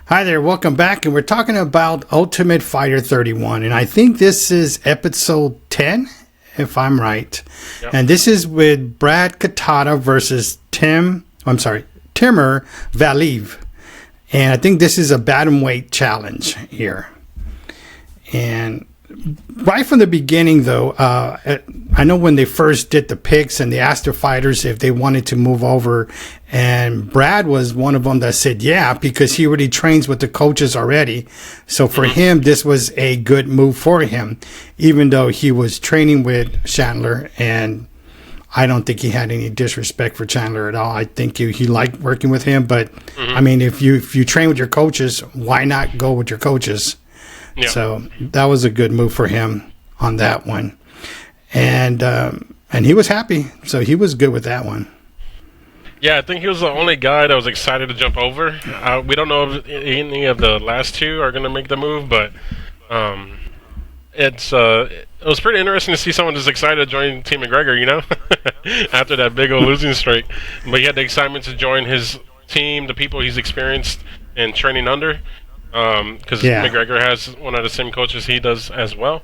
Hi there, welcome back, and we're talking about Ultimate Fighter 31, and I think this is episode 10, if I'm right. Yep. And this is with Brad Katona versus Timur Valiev, and I think this is a bantamweight challenge here. And right from the beginning, though, I know when they first did the picks and they asked the fighters if they wanted to move over, and Brad was one of them that said yeah, because he already trains with the coaches already. So for him, this was a good move for him, even though he was training with Chandler. And I don't think he had any disrespect for Chandler at all. I think he liked working with him. But I mean, if you train with your coaches, why not go with your coaches? Yeah. So that was a good move for him on that one. And he was happy. So he was good with that one. Yeah, I think he was the only guy that was excited to jump over. We don't know if any of the last two are going to make the move, but it was pretty interesting to see someone just excited to join Team McGregor, you know, after that big old losing streak. But he had the excitement to join his team, the people he's experienced and training under, because McGregor has one of the same coaches he does as well.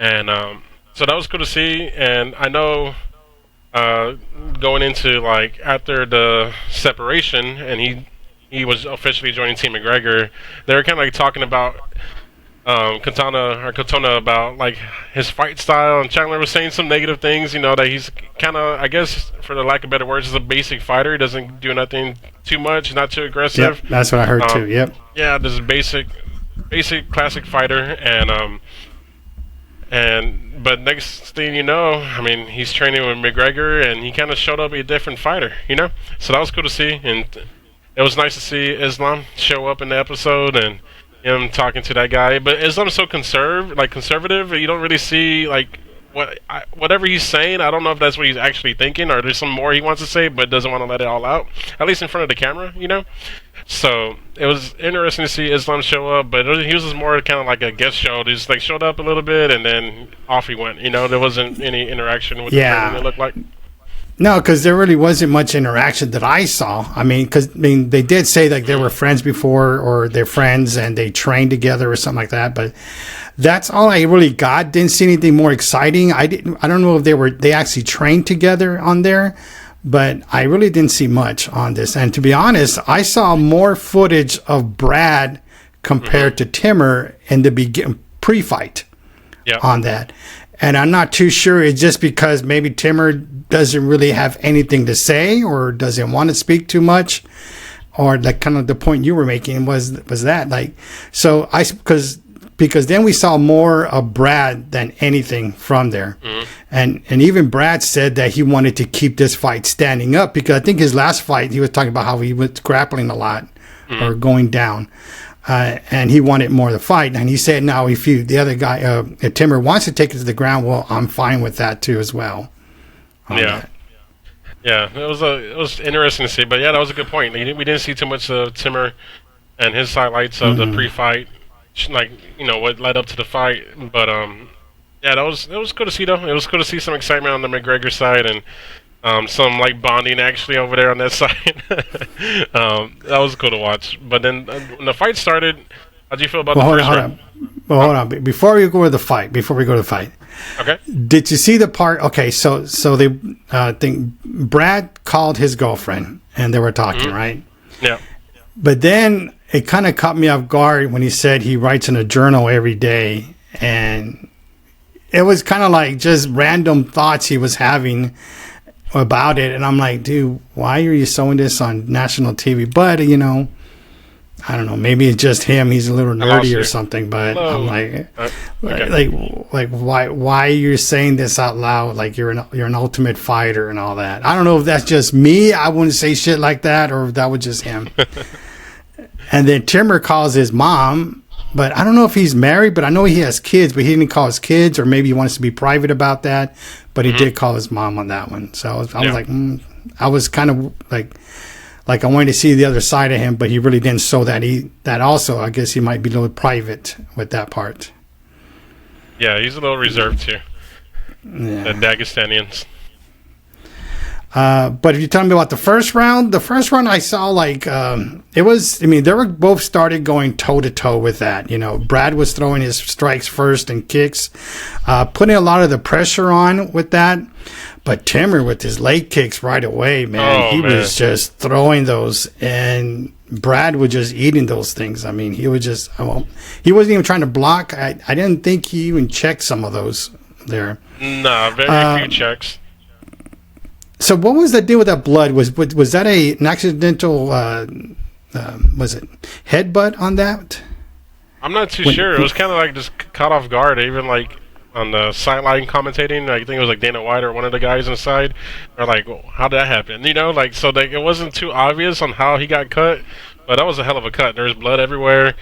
And so that was cool to see. And I know going into, like, after the separation and he was officially joining Team McGregor, they were kind of like talking about Katona about like his fight style, and Chandler was saying some negative things, you know, that he's kind of, I guess for the lack of better words, is a basic fighter. He doesn't do nothing too much, not too aggressive. Yep, that's what I heard too. Yep. Yeah, this is basic classic fighter, but next thing you know, I mean, he's training with McGregor, and he kind of showed up a different fighter, you know? So that was cool to see, and it was nice to see Islam show up in the episode, and him talking to that guy. But Islam's so conservative, you don't really see, like, whatever he's saying. I don't know if that's what he's actually thinking, or there's some more he wants to say, but doesn't want to let it all out, at least in front of the camera, you know? So it was interesting to see Islam show up, but he was just more kind of like a guest show. He just like showed up a little bit and then off he went. You know, there wasn't any interaction with the person, it looked like. No, because there really wasn't much interaction that I saw. I mean, they did say like they were friends before, or they're friends and they trained together or something like that. But that's all I really got. Didn't see anything more exciting. I don't know if they actually trained together on there. But I really didn't see much on this. And to be honest, I saw more footage of Brad compared to Timur in the pre-fight on that. And I'm not too sure it's just because maybe Timur doesn't really have anything to say or doesn't want to speak too much. Or like kind of the point you were making was that. Like, so because then we saw more of Brad than anything from there. And even Brad said that he wanted to keep this fight standing up, because I think his last fight, he was talking about how he was grappling a lot or going down. And he wanted more of the fight. And he said, now, if Timur wants to take it to the ground, well, I'm fine with that too as well. Yeah, it was interesting to see. But yeah, that was a good point. We didn't see too much of Timur and his highlights of the pre-fight, like, you know, what led up to the fight. But yeah, it was cool to see, though. It was cool to see some excitement on the McGregor side, and some like bonding actually over there on that side. That was cool to watch. But then when the fight started, how do you feel about the first round? Hold on. Before we go to the fight. Okay. Did you see the part? Okay, so they think Brad called his girlfriend and they were talking, right? Yeah. But then it kind of caught me off guard when he said he writes in a journal every day, and it was kind of like just random thoughts he was having about it. And I'm like, dude, why are you showing this on national TV? But, you know, I don't know, maybe it's just him. He's a little nerdy or something, but I'm like, like why you're saying this out loud? Like you're an ultimate fighter and all that. I don't know if that's just me. I wouldn't say shit like that, or if that was just him. And then Timur calls his mom, but I don't know if he's married, but I know he has kids, but he didn't call his kids, or maybe he wants to be private about that. But he did call his mom on that one. So I was like, I was kind of like I wanted to see the other side of him, but he really didn't show that also. I guess he might be a little private with that part. Yeah, he's a little reserved too. Yeah. The Dagestanians. But if you tell me about the first round I saw like it was. I mean, they were both started going toe to toe with that. You know, Brad was throwing his strikes first and kicks, putting a lot of the pressure on with that. But Timur with his leg kicks right away, man, was just throwing those, and Brad was just eating those things. I mean, he was just he wasn't even trying to block. I didn't think he even checked some of those there. No, very few checks. So what was the deal with that blood? Was that an accidental? Was it headbutt on that? I'm not too sure. It was kind of like just caught off guard. Even like on the sideline commentating, I think it was like Dana White or one of the guys inside. They're like, well, "How did that happen?" You know, like so. Like, it wasn't too obvious on how he got cut, but that was a hell of a cut. There was blood everywhere.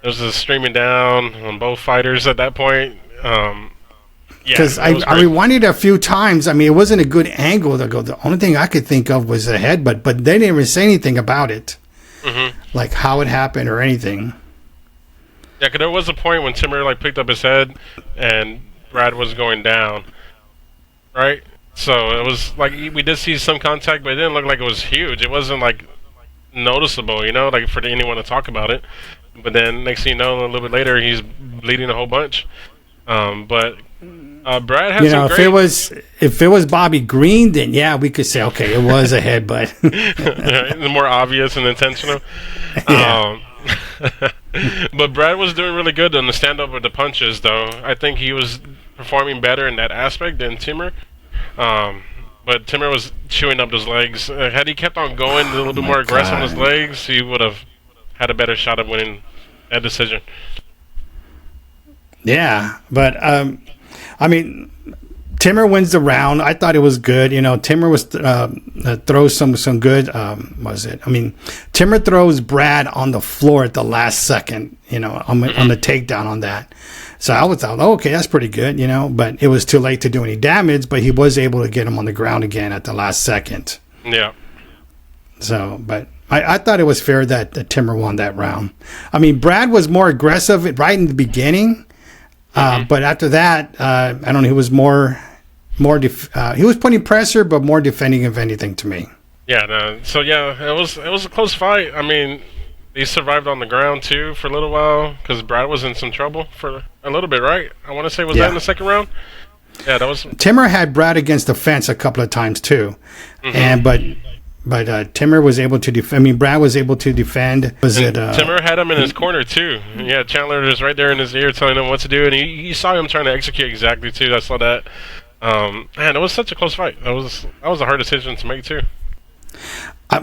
There was just streaming down on both fighters at that point. Because I rewinded a few times. I mean, it wasn't a good angle to go. The only thing I could think of was the headbutt, but they didn't even say anything about it, like how it happened or anything. Yeah, because there was a point when Timur like picked up his head and Brad was going down, right? So it was like we did see some contact, but it didn't look like it was huge. It wasn't like noticeable, you know, like for anyone to talk about it. But then next thing you know, a little bit later, he's bleeding a whole bunch. But Brad had some great... if it was Bobby Green, then yeah, we could say okay, it was a headbutt. The more obvious and intentional. Yeah. But Brad was doing really good on the stand-up with the punches, though. I think he was performing better in that aspect than Timur. But Timur was chewing up his legs. Had he kept on going a little bit more aggressive on his legs, he would have had a better shot of winning that decision. Yeah, but I mean, Timur wins the round. I thought it was good. You know, Timur was throws some good. Was it? I mean, Timur throws Brad on the floor at the last second. You know, on the takedown on that. So I thought, okay, that's pretty good. You know, but it was too late to do any damage. But he was able to get him on the ground again at the last second. Yeah. So, but I thought it was fair that Timur won that round. I mean, Brad was more aggressive right in the beginning. But after that, I don't know. He was he was putting pressure, but more defending, if anything, to me. Yeah. It was a close fight. I mean, he survived on the ground too for a little while because Brad was in some trouble for a little bit, right? I want to say that in the second round. Yeah, that was. Timur had Brad against the fence a couple of times too, But Timur was able to defend. I mean, Brad was able to defend. Timur had him in his corner too. Yeah, Chandler was right there in his ear telling him what to do, and you saw him trying to execute exactly too. I saw that. Man, it was such a close fight. That was a hard decision to make too.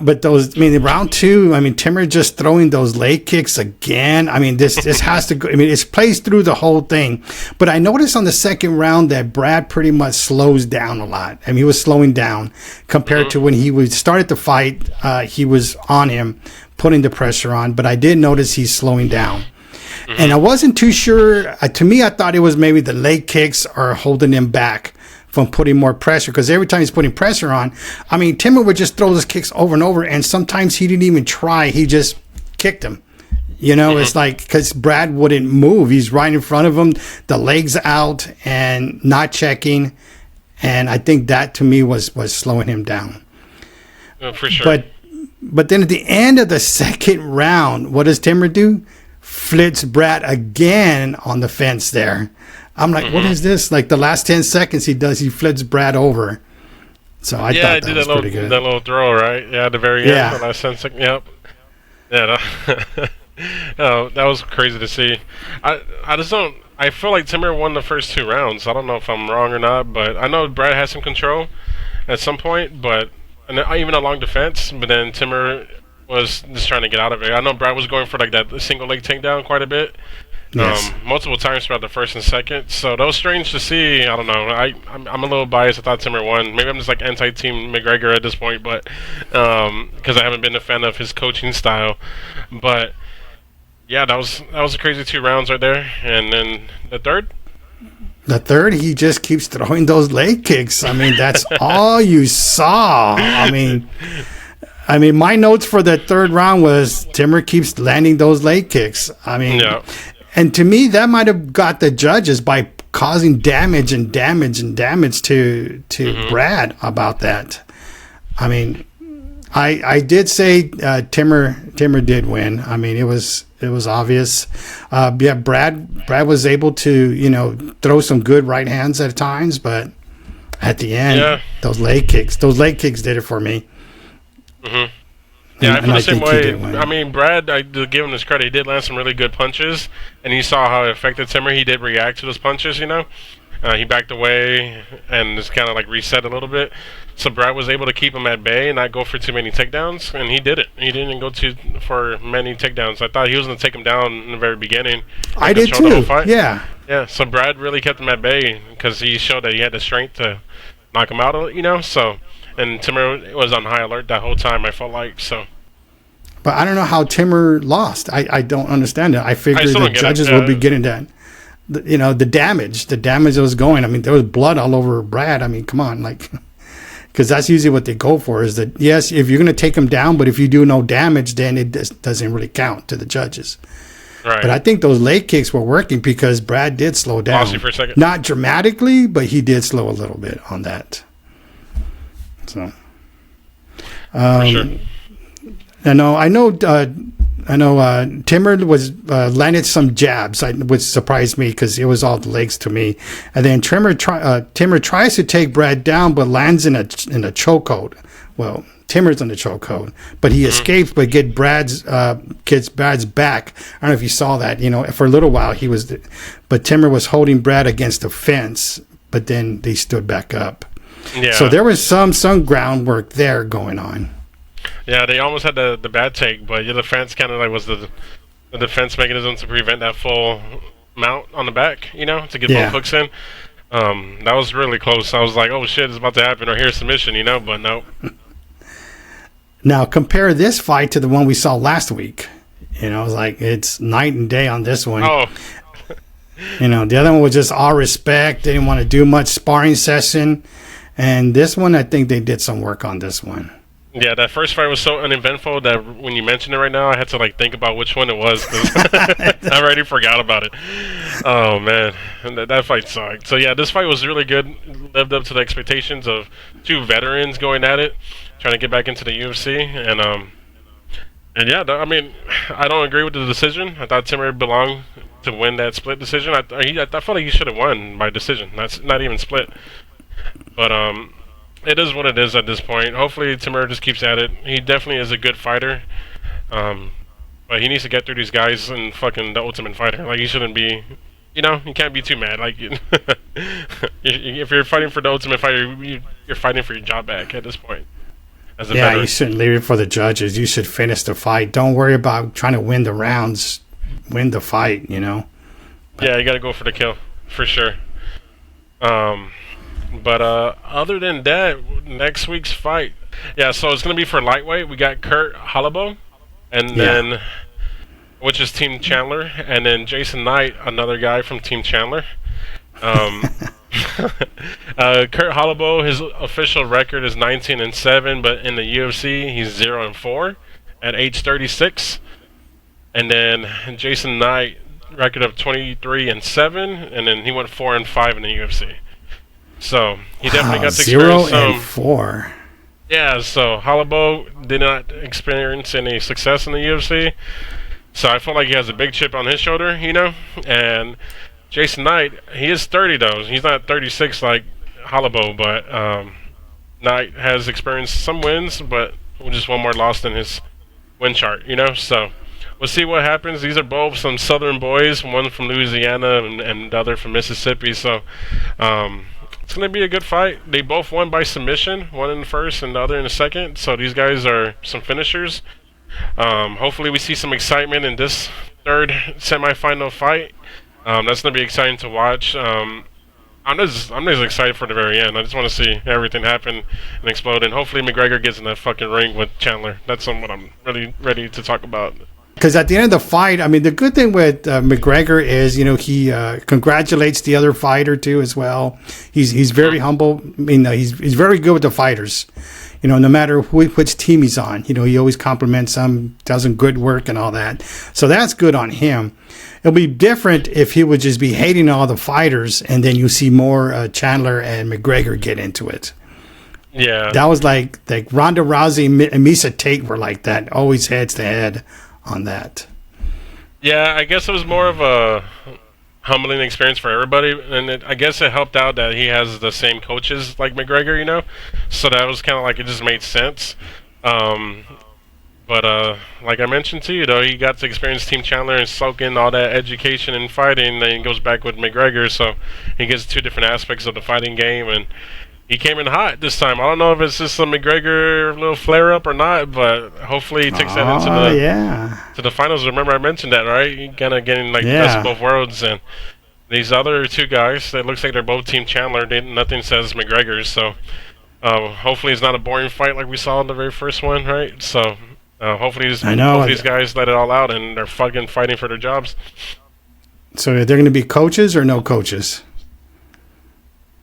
But round two, I mean, Timur just throwing those leg kicks again. I mean, this has to go. I mean, it plays through the whole thing. But I noticed on the second round that Brad pretty much slows down a lot. I mean, he was slowing down compared to when he started the fight. He was on him, putting the pressure on. But I did notice he's slowing down. And I wasn't too sure. To me, I thought it was maybe the leg kicks are holding him back from putting more pressure, because every time he's putting pressure on, I mean, Timur would just throw those kicks over and over, and sometimes he didn't even try. He just kicked him. You know, it's like, because Brad wouldn't move. He's right in front of him, the legs out and not checking. And I think that, to me, was slowing him down. For sure. But then at the end of the second round, what does Timur do? Flips Brad again on the fence there. I'm like, what is this? Like the last 10 seconds he flips Brad over. So I thought that was pretty good. That little throw, right? Yeah, at the very end, the last 10 seconds. Yep. Yeah, that was crazy to see. I feel like Timur won the first two rounds. I don't know if I'm wrong or not, but I know Brad had some control at some point, but even a long defense, but then Timur was just trying to get out of it. I know Brad was going for like that single leg takedown quite a bit. Yes. Multiple times throughout the first and second, so that was strange to see. I don't know. I'm a little biased. I thought Timur won. Maybe I'm just like anti-team McGregor at this point, but because I haven't been a fan of his coaching style. But yeah, that was a crazy 2 rounds right there. And then the third, he just keeps throwing those leg kicks. I mean, that's all you saw. I mean, my notes for that third round was Timur keeps landing those leg kicks. I mean. Yeah. And to me, that might have got the judges by causing damage to Brad about that. I mean, I did say Timur did win. I mean, it was obvious. Yeah, Brad was able to throw some good right hands at times, but at the end, those leg kicks did it for me. Mm-hmm. Yeah, I feel the same way. I mean, Brad, I do give him his credit. He did land some really good punches, and you saw how it affected Timur. He did react to those punches, He backed away and just kind of like reset a little bit. So Brad was able to keep him at bay and not go for too many takedowns, and he did it. He didn't go for many takedowns. I thought he was going to take him down in the very beginning. I did too. Yeah. Yeah, so Brad really kept him at bay because he showed that he had the strength to knock him out, So, and Timur was on high alert that whole time, I felt like, so. But I don't know how Timur lost. I don't understand it. I figured the judges would be getting that. The damage that was going. I mean, there was blood all over Brad. I mean, come on, because that's usually what they go for is that, yes, if you're going to take him down, but if you do no damage, then it doesn't really count to the judges. Right. But I think those leg kicks were working because Brad did slow down. Lost you for a second. Not dramatically, but he did slow a little bit on that. So, for sure. I know. Timur was landed some jabs, which surprised me because it was all the legs to me. And then Timur tries to take Brad down, but lands in a chokehold. Well, Timur's in the chokehold, but he escapes, but gets Brad's back. I don't know if you saw that. For a little while but Timur was holding Brad against the fence, but then they stood back up. Yeah. So there was some groundwork there going on. Yeah, they almost had the bad take, but the fence kind of was the defense mechanism to prevent that full mount on the back, to get both hooks in. That was really close. I was like, oh shit, it's about to happen, or here's submission, but no. Now compare this fight to the one we saw last week. It's night and day on this one. Oh. The other one was just all respect. They didn't want to do much sparring session. And this one, I think they did some work on this one. Yeah, that first fight was so uneventful that when you mentioned it right now, I had to think about which one it was because I already forgot about it. Oh man, that fight sucked. So yeah, this fight was really good. Lived up to the expectations of two veterans going at it, trying to get back into the UFC, and yeah, I mean, I don't agree with the decision. I thought Timur belonged to win that split decision. I felt like he should have won by decision. That's not even split, but it is what it is at this point. Hopefully Timur just keeps at it. He definitely is a good fighter. But he needs to get through these guys and fucking the Ultimate Fighter. He shouldn't be, you can't be too mad. If you're fighting for the Ultimate Fighter, you're fighting for your job back at this point. You shouldn't leave it for the judges. You should finish the fight. Don't worry about trying to win the rounds. Win the fight, Yeah, you got to go for the kill, for sure. But other than that, next week's fight, so it's gonna be for lightweight. We got Kurt Holobaugh, and then which is Team Chandler, and then Jason Knight, another guy from Team Chandler. Kurt Holobaugh, his official record is 19-7, but in the UFC he's 0-4 at age 36. And then Jason Knight, record of 23-7, and then he went 4-5 in the UFC. So he definitely got to experience 0-4. Yeah, so Holobaugh did not experience any success in the UFC. So I feel like he has a big chip on his shoulder, And Jason Knight, he is 30 though. He's not 36 like Holobaugh, but Knight has experienced some wins, but just one more loss in his win chart, So we'll see what happens. These are both some Southern boys, one from Louisiana and the other from Mississippi. So it's going to be a good fight. They both won by submission, one in the first and the other in the second. So these guys are some finishers. Hopefully we see some excitement in this third semifinal fight. That's going to be exciting to watch. I'm just excited for the very end. I just want to see everything happen and explode. And hopefully McGregor gets in that fucking ring with Chandler. That's what I'm really ready to talk about. Because at the end of the fight, I mean, the good thing with McGregor is, he congratulates the other fighter too as well. He's very humble. I mean, he's very good with the fighters. No matter which team he's on, he always compliments them, does some good work and all that. So that's good on him. It'll be different if he would just be hating all the fighters, and then you see more Chandler and McGregor get into it. Yeah. That was like Ronda Rousey and Misa Tate were like that, always heads to head on that. Yeah, I guess it was more of a humbling experience for everybody, and I guess it helped out that he has the same coaches like McGregor, so that was kind of like it just made sense. But like I mentioned to you, though, he got to experience Team Chandler and soak in all that education and fighting. Then he goes back with McGregor, so he gets two different aspects of the fighting game, and he came in hot this time. I don't know if it's just a McGregor little flare up or not, but hopefully he takes that into the finals. Remember I mentioned that, right? He kind of getting like the best of both worlds, and these other two guys, it looks like they're both Team Chandler. Nothing says McGregor, so hopefully it's not a boring fight like we saw in the very first one, right? So hopefully these guys let it all out and they're fucking fighting for their jobs. So are there going to be coaches or no coaches?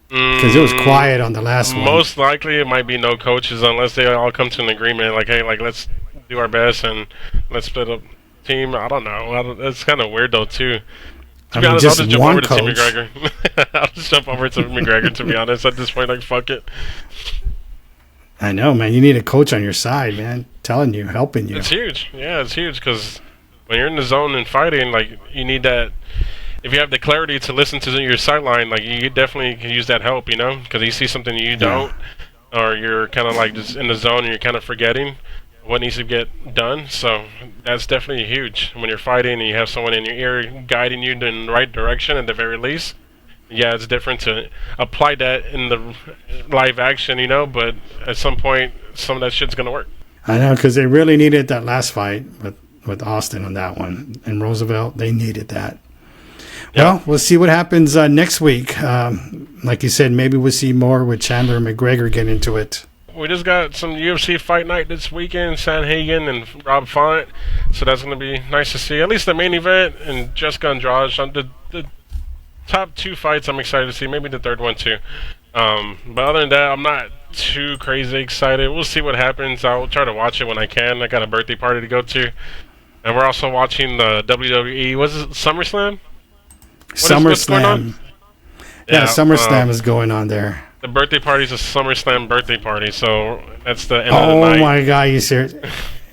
Because it was quiet on the last one. Most likely it might be no coaches unless they all come to an agreement. Like, hey, like let's do our best and let's split up team. I don't know. It's kind of weird though too. To be honest, I'll just jump over to Team McGregor. I'll just jump over to McGregor. To be honest, at this point, like fuck it. I know, man. You need a coach on your side, man. Telling you, helping you. It's huge. Yeah, it's huge because when you're in the zone and fighting, like you need that. If you have the clarity to listen to your sideline, like you definitely can use that help, because you see something you don't, or you're kind of like just in the zone and you're kind of forgetting what needs to get done. So that's definitely huge when you're fighting and you have someone in your ear guiding you in the right direction at the very least. Yeah, it's different to apply that in the live action, but at some point, some of that shit's going to work. I know, because they really needed that last fight with Austin on that one. And Roosevelt, they needed that. Yep. Well, we'll see what happens next week. Like you said, maybe we'll see more with Chandler and McGregor get into it. We just got some UFC fight night this weekend, Sanhagen and Rob Font. So that's going to be nice to see. At least the main event and Jessica Andrade. The top two fights I'm excited to see. Maybe the third one too. But other than that, I'm not too crazy excited. We'll see what happens. I'll try to watch it when I can. I got a birthday party to go to. And we're also watching the WWE. Was it SummerSlam? SummerSlam. Yeah, SummerSlam is going on there. The birthday party is a SummerSlam birthday party, so that's the end of the night. Oh my God, you serious?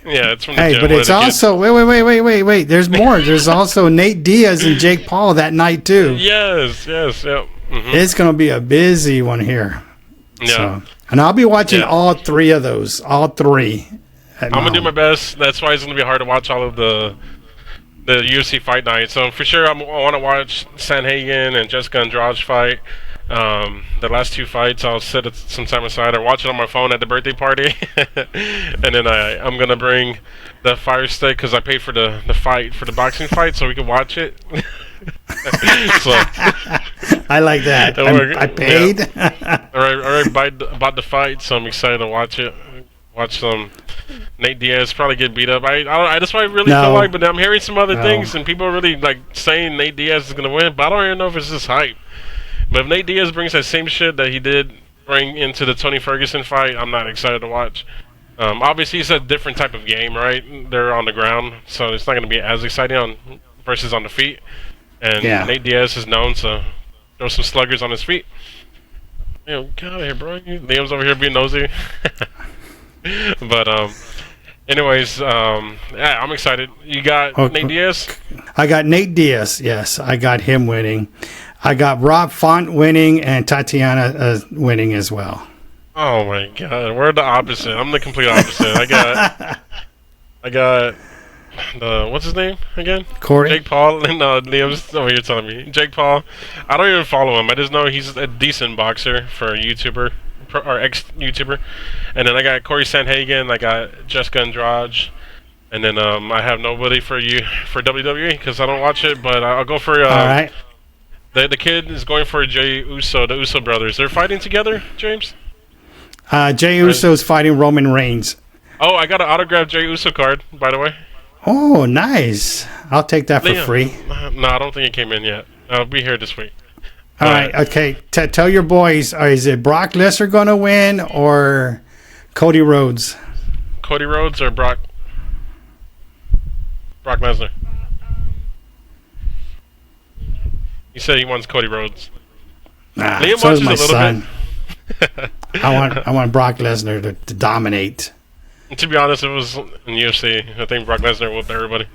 Yeah, it's from the gym. But it's also wait. There's more. There's also Nate Diaz and Jake Paul that night too. Yes, yep. Mm-hmm. It's gonna be a busy one here. Yeah, so, and I'll be watching all three of those. All three. I'm gonna do my best. That's why it's gonna be hard to watch all of the UFC fight night. So for sure, I want to watch Sanhagen and Jessica Andrade fight. The last two fights, I'll set it some time aside or watch it on my phone at the birthday party. And then I'm going to bring the Fire Stick because I paid for the fight, for the boxing fight, so we can watch it. So, I like that. I paid. Yeah. I already bought the fight, so I'm excited to watch it. Watch some Nate Diaz probably get beat up. That's what I really feel like, but I'm hearing some other things, and people are really like saying Nate Diaz is going to win, but I don't even know if it's just hype. But if Nate Diaz brings that same shit that he did bring into the Tony Ferguson fight, I'm not excited to watch. Obviously, it's a different type of game, right? They're on the ground, so it's not going to be as exciting versus on the feet. And Nate Diaz is known to throw some sluggers on his feet. Get out of here, bro. Liam's over here being nosy. But anyways, I'm excited. You got Nate Diaz? I got Nate Diaz. Yes, I got him winning. I got Rob Font winning and Tatiana winning as well. Oh my God, we're the opposite. I'm the complete opposite. I got the what's his name again? Corey. Jake Paul. And Liam's over here telling me Jake Paul. I don't even follow him. I just know he's a decent boxer for a YouTuber. Or ex-YouTuber. And then I got Corey Sanhagen, I got Jessica Andrade, and then I have nobody for WWE because I don't watch it, but I'll go for... All right. The kid is going for Jey Uso, the Uso brothers. They're fighting together, James? Jey Uso is fighting Roman Reigns. Oh, I got an autographed Jey Uso card, by the way. Oh, nice. I'll take that for free. No, I don't think it came in yet. I'll be here this week. All right, okay. Tell your boys, is it Brock Lesnar going to win or Cody Rhodes? Cody Rhodes or Brock Lesnar? He said he wants Cody Rhodes. Liam so watches a little son. bit. I want Brock Lesnar to dominate. To be honest, it was in UFC. I think Brock Lesnar whooped everybody.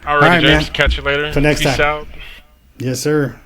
All right, right, James. man. Catch you later. Till next Peace time. out. Yes, sir.